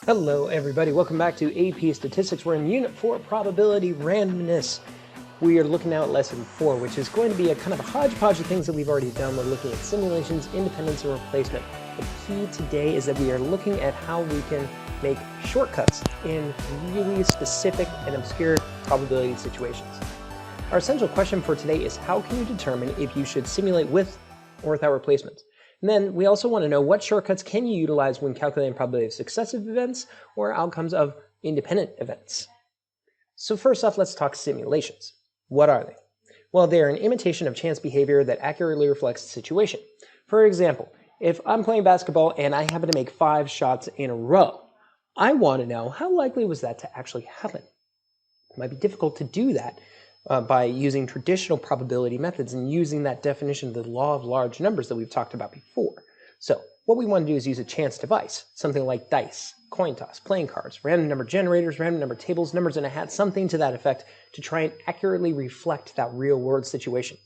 Hello everybody, welcome back to AP Statistics. We're in Unit 4, Probability Randomness. We are looking now at Lesson 4, which is going to be a kind of a hodgepodge of things that we've already done. We're looking at simulations, independence, and replacement. The key today is that we are looking at how we can make shortcuts in really specific and obscure probability situations. Our essential question for today is how can you determine if you should simulate with or without replacements? And then we also want to know what shortcuts can you utilize when calculating probability of successive events or outcomes of independent events. So first off, let's talk simulations. What are they? Well, they're an imitation of chance behavior that accurately reflects the situation. For example, if I'm playing basketball and I happen to make 5 shots in a row, I want to know how likely was that to actually happen. It might be difficult to do that by using traditional probability methods and using that definition of the law of large numbers that we've talked about before. So what we want to do is use a chance device, something like dice, coin toss, playing cards, random number generators, random number tables, numbers in a hat, something to that effect to try and accurately reflect that real world situation,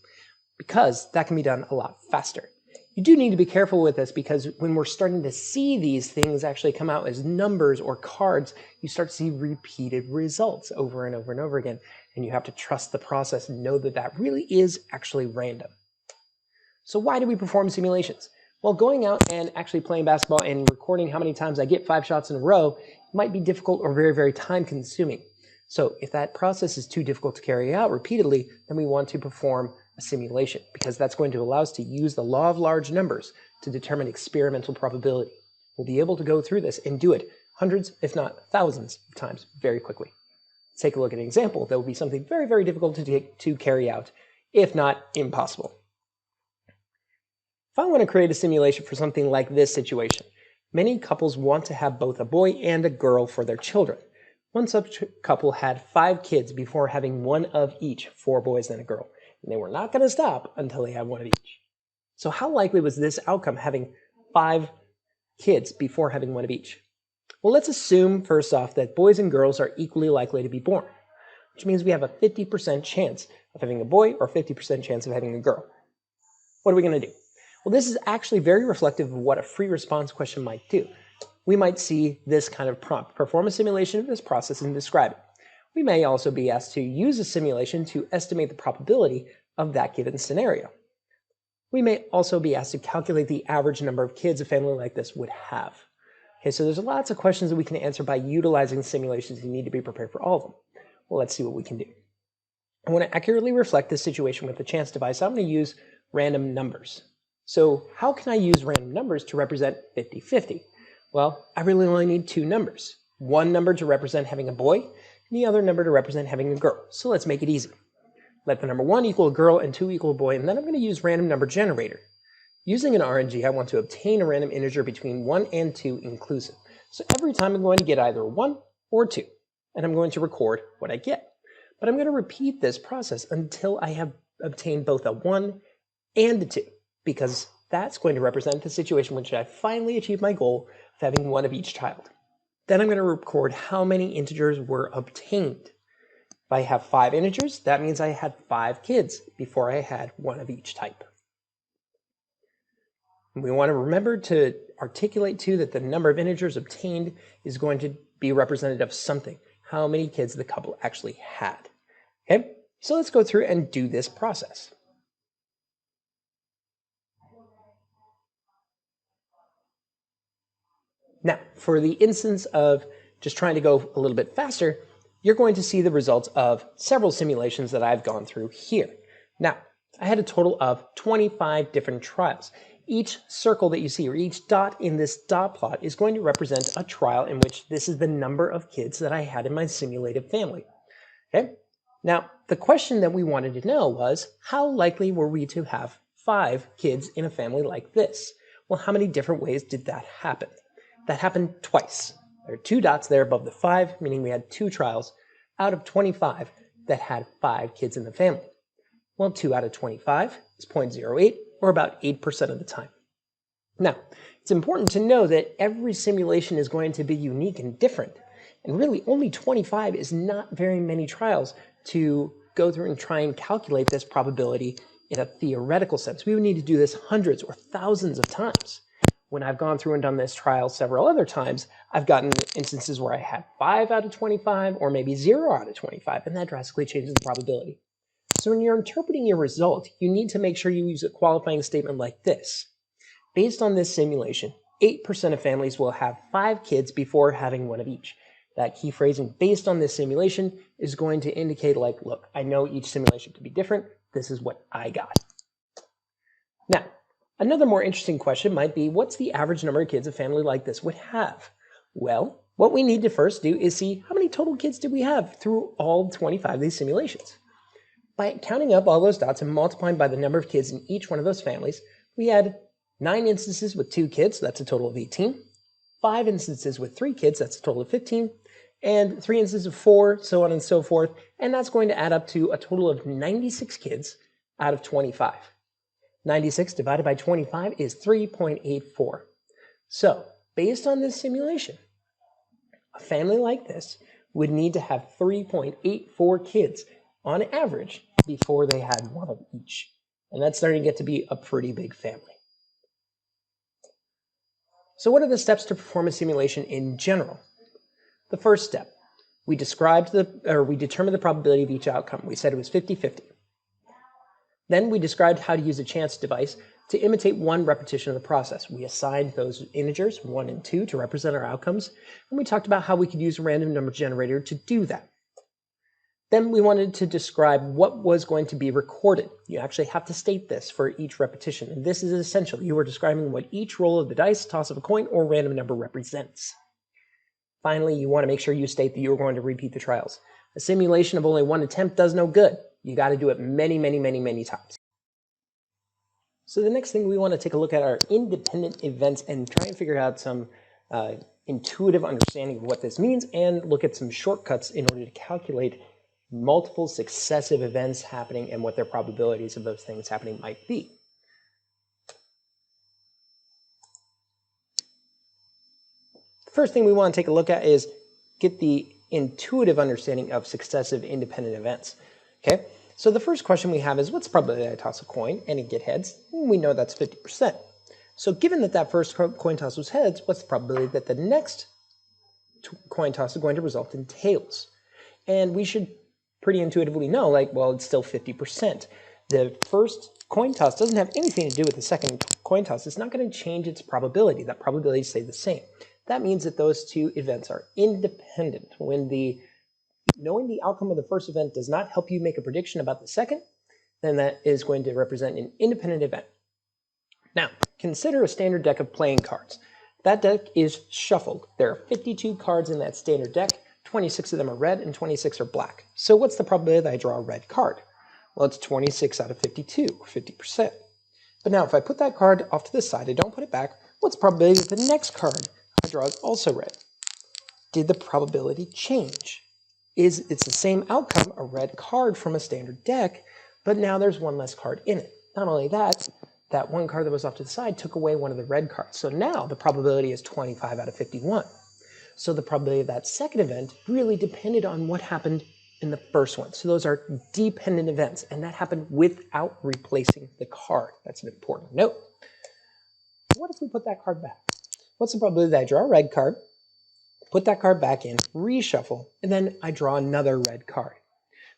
because that can be done a lot faster. You do need to be careful with this because when we're starting to see these things actually come out as numbers or cards, you start to see repeated results over and over and over again. And you have to trust the process and know that that really is actually random. So why do we perform simulations? Well, going out and actually playing basketball and recording how many times I get 5 shots in a row might be difficult or very, very time consuming. So if that process is too difficult to carry out repeatedly, then we want to perform a simulation, because that's going to allow us to use the law of large numbers to determine experimental probability. We'll be able to go through this and do it hundreds, if not thousands of times very quickly. Let's take a look at an example that will be something very, very difficult to carry out, if not impossible. If I want to create a simulation for something like this situation, many couples want to have both a boy and a girl for their children. One such couple had 5 kids before having one of each, 4 boys and a girl. And they were not going to stop until they had one of each. So how likely was this outcome, having 5 kids before having one of each? Well, let's assume first off that boys and girls are equally likely to be born, which means we have a 50% chance of having a boy or 50% chance of having a girl. What are we going to do? Well, this is actually very reflective of what a free response question might do. We might see this kind of prompt: perform a simulation of this process and describe it. We may also be asked to use a simulation to estimate the probability of that given scenario. We may also be asked to calculate the average number of kids a family like this would have. Okay, so there's lots of questions that we can answer by utilizing simulations. You need to be prepared for all of them. Well, let's see what we can do. I want to accurately reflect this situation with the chance device. I'm going to use random numbers. So how can I use random numbers to represent 50-50? Well, I really only need 2 numbers. One number to represent having a boy, and the other number to represent having a girl. So let's make it easy. Let the number 1 equal a girl and 2 equal a boy, and then I'm going to use random number generator. Using an RNG, I want to obtain a random integer between 1 and 2 inclusive. So every time I'm going to get either 1 or 2, and I'm going to record what I get. But I'm going to repeat this process until I have obtained both a 1 and a 2, because that's going to represent the situation in which I finally achieve my goal of having 1 of each child. Then I'm going to record how many integers were obtained. If I have 5 integers, that means I had 5 kids before I had 1 of each type. And we want to remember to articulate too that the number of integers obtained is going to be representative of something, how many kids the couple actually had. Okay, so let's go through and do this process. Now, for the instance of just trying to go a little bit faster, you're going to see the results of several simulations that I've gone through here. Now, I had a total of 25 different trials. Each circle that you see, or each dot in this dot plot, is going to represent a trial in which this is the number of kids that I had in my simulated family. Okay? Now, the question that we wanted to know was, how likely were we to have 5 kids in a family like this? Well, how many different ways did that happen? That happened twice. There are 2 dots there above the 5, meaning we had 2 trials out of 25 that had 5 kids in the family. Well, 2 out of 25 is 0.08, or about 8% of the time. Now, it's important to know that every simulation is going to be unique and different. And really, only 25 is not very many trials to go through and try and calculate this probability in a theoretical sense. We would need to do this hundreds or thousands of times. When I've gone through and done this trial several other times, I've gotten instances where I had 5 out of 25 or maybe 0 out of 25, and that drastically changes the probability. So when you're interpreting your result, you need to make sure you use a qualifying statement like this. Based on this simulation, 8% of families will have 5 kids before having one of each. That key phrasing, based on this simulation, is going to indicate like, look, I know each simulation could be different. This is what I got. Now, another more interesting question might be, what's the average number of kids a family like this would have? Well, what we need to first do is see how many total kids did we have through all 25 of these simulations. By counting up all those dots and multiplying by the number of kids in each one of those families, we had 9 instances with 2 kids, that's a total of 18, 5 instances with 3 kids, that's a total of 15, and 3 instances of 4, so on and so forth, and that's going to add up to a total of 96 kids out of 25. 96 divided by 25 is 3.84. So, based on this simulation, a family like this would need to have 3.84 kids on average before they had one of each. And that's starting to get to be a pretty big family. So what are the steps to perform a simulation in general? The first step, we determined the probability of each outcome. We said it was 50-50. Then we described how to use a chance device to imitate one repetition of the process. We assigned those integers, 1 and 2, to represent our outcomes, and we talked about how we could use a random number generator to do that. Then we wanted to describe what was going to be recorded. You actually have to state this for each repetition, and this is essential. You are describing what each roll of the dice, toss of a coin, or random number represents. Finally, you want to make sure you state that you are going to repeat the trials. A simulation of only one attempt does no good. You got to do it many, many, many, many times. So the next thing we want to take a look at are independent events and try and figure out some intuitive understanding of what this means and look at some shortcuts in order to calculate multiple successive events happening and what their probabilities of those things happening might be. The first thing we want to take a look at is get the intuitive understanding of successive independent events. Okay, so the first question we have is, what's the probability that I toss a coin and it get heads? We know that's 50%. So given that that first coin toss was heads, what's the probability that the next coin toss is going to result in tails? And we should pretty intuitively know, like, well, it's still 50%. The first coin toss doesn't have anything to do with the second coin toss. It's not going to change its probability. That probability stays the same. That means that those two events are independent. When knowing the outcome of the first event does not help you make a prediction about the second, then that is going to represent an independent event. Now, consider a standard deck of playing cards. That deck is shuffled. There are 52 cards in that standard deck. 26 of them are red and 26 are black. So what's the probability that I draw a red card? Well, it's 26 out of 52, 50%. But now if I put that card off to the side, I don't put it back, what's the probability that the next card I draw is also red? Did the probability change? It's the same outcome, a red card from a standard deck, but now there's one less card in it. Not only that, that one card that was off to the side took away one of the red cards. So now the probability is 25 out of 51. So the probability of that second event really depended on what happened in the first one. So those are dependent events, and that happened without replacing the card. That's an important note. What if we put that card back? What's the probability that I draw a red card, put that card back in, reshuffle, and then I draw another red card?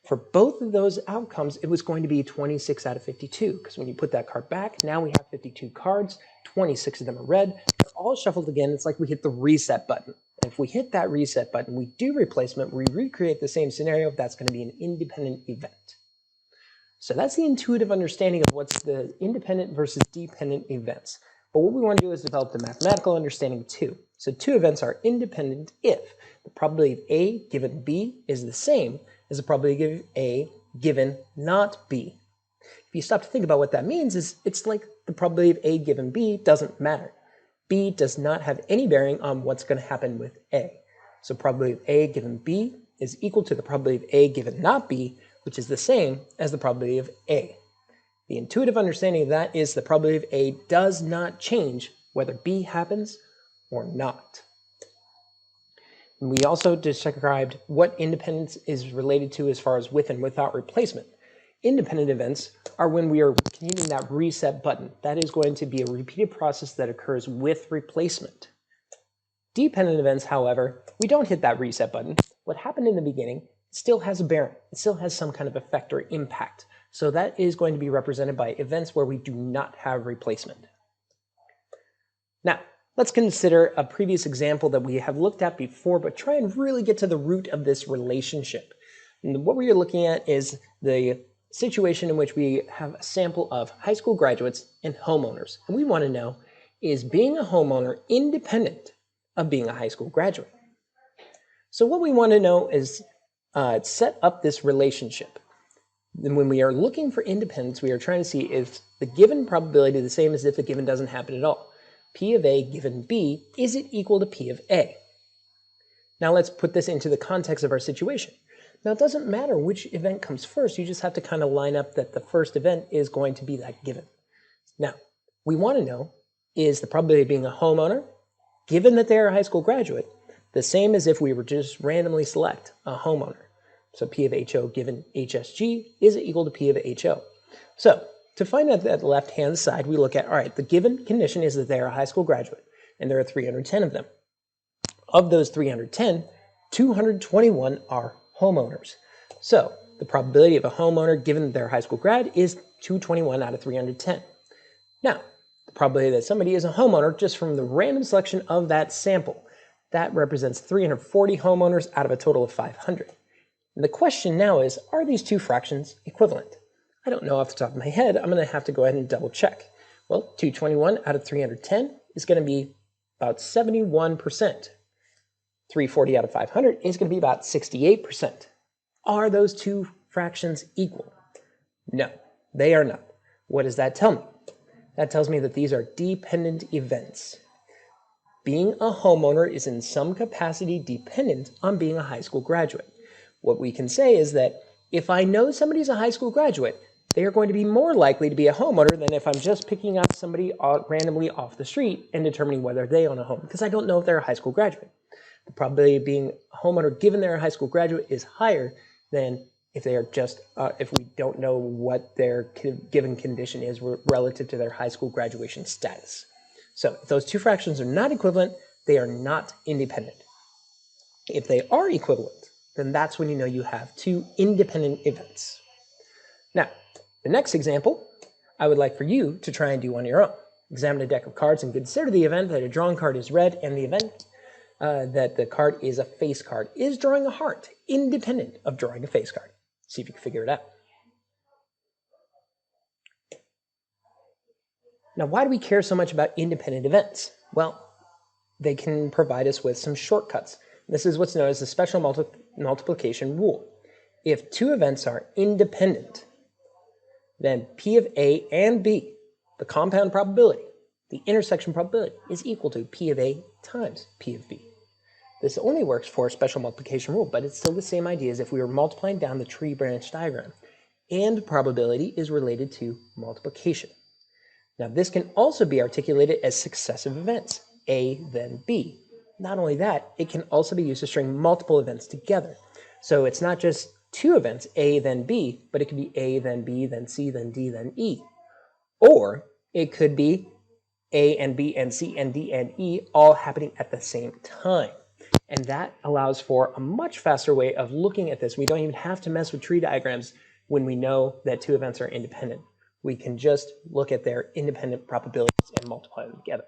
For both of those outcomes, it was going to be 26 out of 52, because when you put that card back, now we have 52 cards, 26 of them are red, they're all shuffled again. It's like we hit the reset button. And if we hit that reset button, we do replacement, we recreate the same scenario, that's going to be an independent event. So that's the intuitive understanding of what's the independent versus dependent events. But what we want to do is develop the mathematical understanding too. So two events are independent if the probability of A given B is the same as the probability of A given not B. If you stop to think about what that means, it's like the probability of A given B doesn't matter. B does not have any bearing on what's going to happen with A. So probability of A given B is equal to the probability of A given not B, which is the same as the probability of A. The intuitive understanding of that is the probability of A does not change whether B happens or not. And we also described what independence is related to as far as with and without replacement. Independent events are when we are hitting that reset button. That is going to be a repeated process that occurs with replacement. Dependent events, however, we don't hit that reset button. What happened in the beginning still has a bearing. It still has some kind of effect or impact. So that is going to be represented by events where we do not have replacement. Now, let's consider a previous example that we have looked at before, but try and really get to the root of this relationship. And what we are looking at is the situation in which we have a sample of high school graduates and homeowners. And we want to know, is being a homeowner independent of being a high school graduate? So what we want to know is set up this relationship. Then when we are looking for independence, we are trying to see if the given probability the same as if the given doesn't happen at all. P of A given B, is it equal to P of A? Now let's put this into the context of our situation. Now it doesn't matter which event comes first, you just have to kind of line up that the first event is going to be that given. Now, we want to know, is the probability of being a homeowner, given that they are a high school graduate, the same as if we were just randomly select a homeowner? So P of HO given HSG, is it equal to P of HO? So to find out that left-hand side, we look at, all right, the given condition is that they are a high school graduate, and there are 310 of them. Of those 310, 221 are homeowners. So the probability of a homeowner given that they're a high school grad is 221 out of 310. Now, the probability that somebody is a homeowner just from the random selection of that sample, that represents 340 homeowners out of a total of 500. And the question now is, are these two fractions equivalent? I don't know off the top of my head. I'm going to have to go ahead and double check. Well, 221 out of 310 is going to be about 71%. 340 out of 500 is going to be about 68%. Are those two fractions equal? No, they are not. What does that tell me? That tells me that these are dependent events. Being a homeowner is in some capacity dependent on being a high school graduate. What we can say is that if I know somebody's a high school graduate, they are going to be more likely to be a homeowner than if I'm just picking up somebody randomly off the street and determining whether they own a home, because I don't know if they're a high school graduate. The probability of being a homeowner given they're a high school graduate is higher than if they are just, if we don't know what their given condition is relative to their high school graduation status. So if those two fractions are not equivalent, they are not independent. If they are equivalent, then that's when you know you have two independent events. Now, the next example, I would like for you to try and do on your own. Examine a deck of cards and consider the event that a drawn card is red and the event that the card is a face card. Is drawing a heart independent of drawing a face card? See if you can figure it out. Now, why do we care so much about independent events? Well, they can provide us with some shortcuts. This is what's known as the special multiplication rule. If two events are independent, then P of A and B, the compound probability, the intersection probability, is equal to P of A times P of B. This only works for a special multiplication rule, but it's still the same idea as if we were multiplying down the tree branch diagram. And probability is related to multiplication. Now, this can also be articulated as successive events, A, then B. Not only that, it can also be used to string multiple events together. So it's not just two events, A, then B, but it could be A, then B, then C, then D, then E. Or it could be A and B and C and D and E all happening at the same time. And that allows for a much faster way of looking at this. We don't even have to mess with tree diagrams when we know that two events are independent. We can just look at their independent probabilities and multiply them together.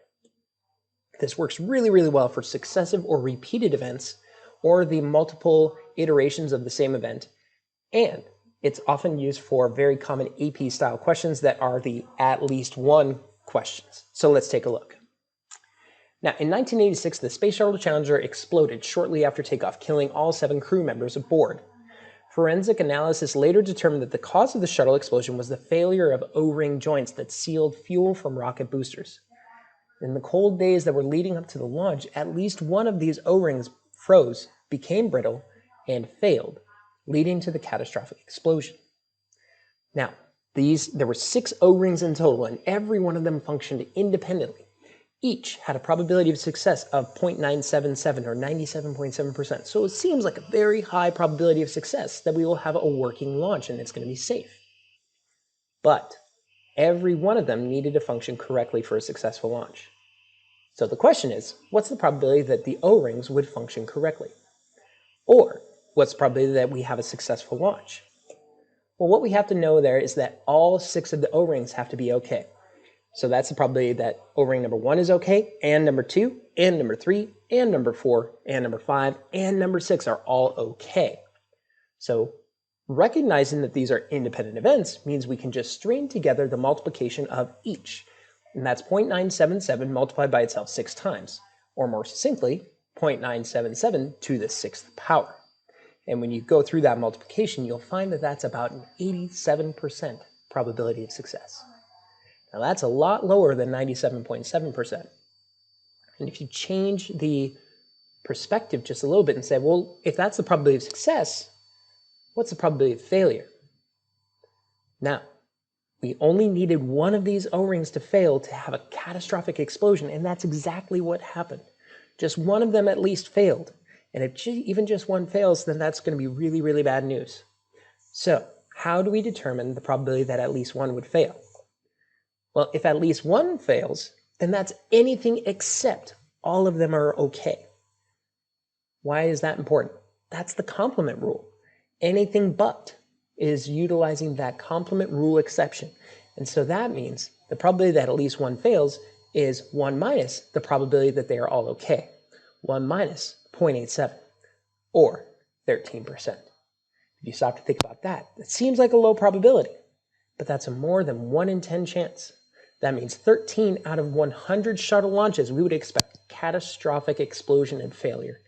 This works really, really well for successive or repeated events or the multiple iterations of the same event. And it's often used for very common AP style questions that are the at least one questions. So let's take a look. Now, in 1986, the Space Shuttle Challenger exploded shortly after takeoff, killing all 7 crew members aboard. Forensic analysis later determined that the cause of the shuttle explosion was the failure of O-ring joints that sealed fuel from rocket boosters. In the cold days that were leading up to the launch, at least one of these O-rings froze, became brittle, and failed, leading to the catastrophic explosion. Now, there were 6 O-rings in total, and every one of them functioned independently. Each had a probability of success of 0.977 or 97.7%. So it seems like a very high probability of success that we will have a working launch and it's going to be safe. but every one of them needed to function correctly for a successful launch. So the question is, what's the probability that the O-rings would function correctly? Or, what's the probability that we have a successful launch? Well, what we have to know there is that all 6 of the O-rings have to be okay. So that's the probability that O-ring number 1 is okay, and number 2, and number 3, and number 4, and number 5, and number 6 are all okay. So recognizing that these are independent events means we can just string together the multiplication of each. And that's 0.977 multiplied by itself 6 times, or more succinctly, 0.977 to the 6th power. And when you go through that multiplication, you'll find that that's about an 87% probability of success. Now that's a lot lower than 97.7%. And if you change the perspective just a little bit and say, well, if that's the probability of success, what's the probability of failure? Now, we only needed one of these O-rings to fail to have a catastrophic explosion, and that's exactly what happened. Just one of them at least failed. And if even just one fails, then that's going to be really, really bad news. So, how do we determine the probability that at least one would fail? Well, if at least one fails, then that's anything except all of them are okay. Why is that important? That's the complement rule. Anything but is utilizing that complement rule exception. And so that means the probability that at least one fails is 1 minus the probability that they are all okay. 1 minus 0.87, or 13%. If you stop to think about that, it seems like a low probability, but that's a more than 1 in 10 chance. That means 13 out of 100 shuttle launches, we would expect catastrophic explosion and failure.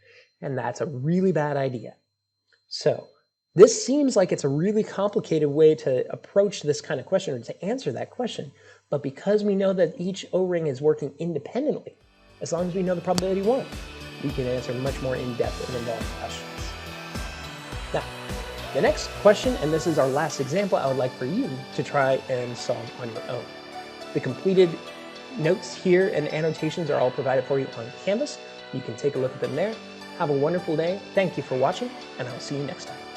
And that's a really bad idea. So this seems like it's a really complicated way to approach this kind of question, or to answer that question. But because we know that each O-ring is working independently, as long as we know the probability 1, we can answer much more in-depth and involved questions. Now, the next question, and this is our last example, I would like for you to try and solve on your own. The completed notes here and annotations are all provided for you on Canvas. You can take a look at them there. Have a wonderful day. Thank you for watching, and I'll see you next time.